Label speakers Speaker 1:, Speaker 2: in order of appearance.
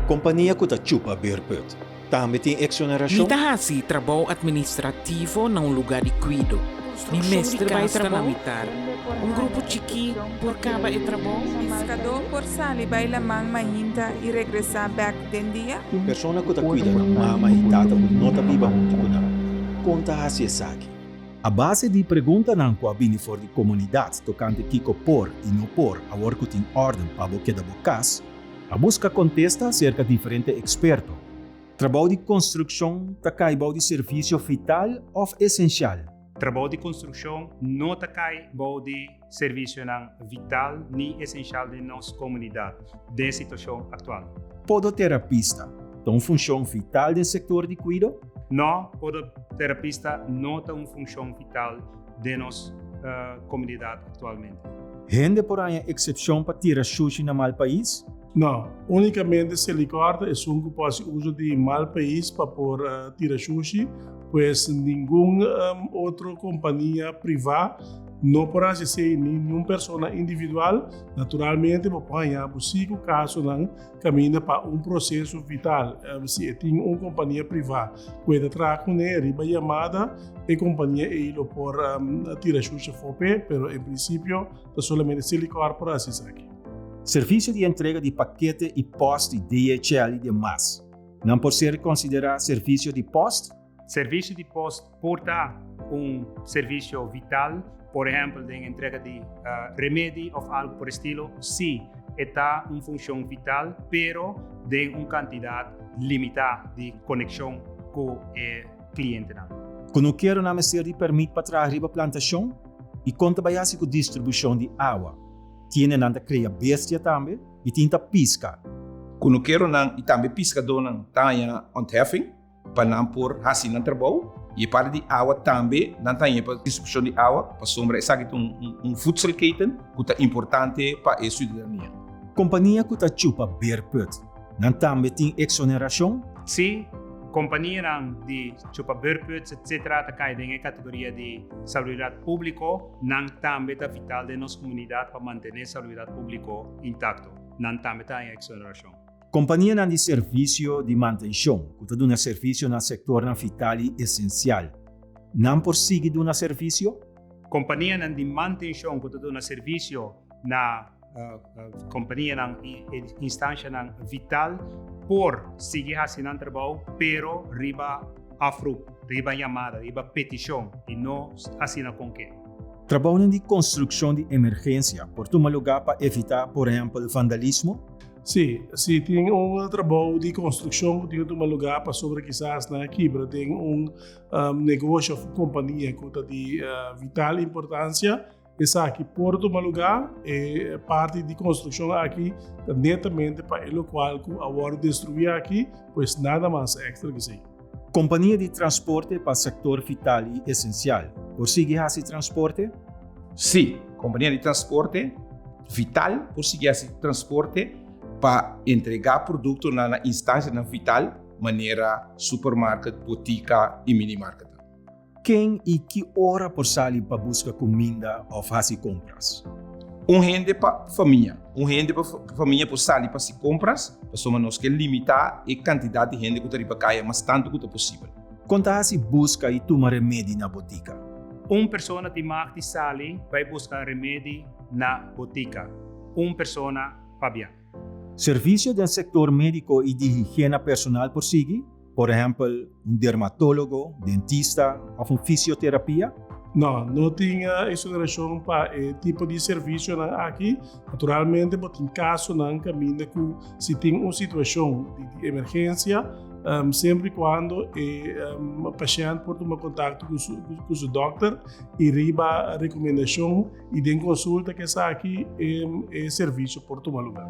Speaker 1: Companhia que está chupa berput. Também tem exoneração.
Speaker 2: Mitahasi trabalho administrativo num lugar de cuido. Mi mestre vai trabalhar. Grupo chiqui por caba e trabalho.
Speaker 3: Pescador por sali vai lamang mahinta e regressar back den dia.
Speaker 1: Persona que está cuida ng mama e tata que nota viva junto com ela. Conta hasi saki. A base de pergunta ng kuabini for di comunidade tocante kiko por e no por a work in ordem para o que da bocas, a busca contesta cerca de diferente experto. Trabalho de construção tacaibau de serviço vital ou essencial.
Speaker 4: Trabalho de construção não cai de serviço vital nem essencial de nossa comunidade, da situação atual.
Speaker 1: Podoterapista, tem função vital do setor de cuido?
Speaker 4: Não, podoterapista não tem uma função vital de nossa comunidade atualmente.
Speaker 1: Rende por aí exceção para tirar sushi na mal país?
Speaker 5: Não, unicamente se licorda é um que uso de mal país para por tirar sushi, pois nenhuma outra companhia privada não pode ser nenhuma pessoa individual, naturalmente pode acontecer o caso não caminha para um processo vital. Se tem uma companhia privada que traga com ele a chamada e a companhia ele por tirar sushi FOPE, mas em princípio somente se licorda por assim aqui.
Speaker 1: Serviço de entrega de paquete e post de DHL e demais. Não pode ser considerado serviço de post?
Speaker 4: Serviço de post porta serviço vital, por exemplo, de entrega de remédio ou algo por estilo, sim, está uma função vital, pero de uma quantidade limitada de conexão com o cliente.
Speaker 1: Quando quero não ser de permite para trazer a plantação e conta com a distribuição de água. Tiene nanta cria bestia também e tinta pisca.
Speaker 6: Quando quero e também pescador não tenha ontheffing para não por assim não trabalho e para de água também não tenha para distribuição de água para sombra essa que voedselketen que é importante para a cidadania.
Speaker 1: Companhia que está chupa berput, não também tem exoneração?
Speaker 4: Sim, companhia de chupa berputs, etc. cai em categoria de saúde pública, não também é vital de nossa comunidade para manter a saúde pública intacto, não também tem exoneração.
Speaker 1: Companhia de serviço de manutenção, que está dando serviço no setor vital e essencial, não prossegue dando serviço?
Speaker 4: Companhia de manutenção, que está dando serviço na companhia na instância vital, por seguir assinando trabalho, pero riba chamada, riba petição, e não assina com quem.
Speaker 1: Trabalho de construção de emergência, por tomar lugar para evitar, por exemplo, vandalismo?
Speaker 5: Sim, se tem trabalho de construção que tem um lugar para sobre quizás na quebra, tem negócio ou companhia que é de vital importância. Essa aqui, por um lugar, é parte de construção aqui, netamente para o qual agora destruir aqui, pois nada mais extra que isso.
Speaker 1: Companhia de transporte para o setor vital e essencial. Por seguir esse transporte?
Speaker 6: Sim, companhia de transporte vital, por seguir esse transporte para entregar produto na instância vital, maneira supermercado, botica e minimarket.
Speaker 1: Quem e que hora por sair para buscar comida ou fazer compras?
Speaker 6: Rende para família. Rende para família por sair para se compras, para nós que limitar a quantidade de gente que está caia, mas tanto quanto possível.
Speaker 1: Quando se busca e toma remédio na botica?
Speaker 4: Uma pessoa de marca sali vai buscar remédio na botica. Uma pessoa para bem.
Speaker 1: Serviço do setor médico e de higiene personal por seguir? Por exemplo, dermatólogo, dentista ou fisioterapia?
Speaker 5: Não tinha exoneração para tipo de serviço aqui. Naturalmente, em caso não caminha que se tem uma situação de emergência, sempre quando o paciente pode tomar contato com o seu doutor e riba a recomendação e tem consulta que está aqui é serviço por tomar lugar.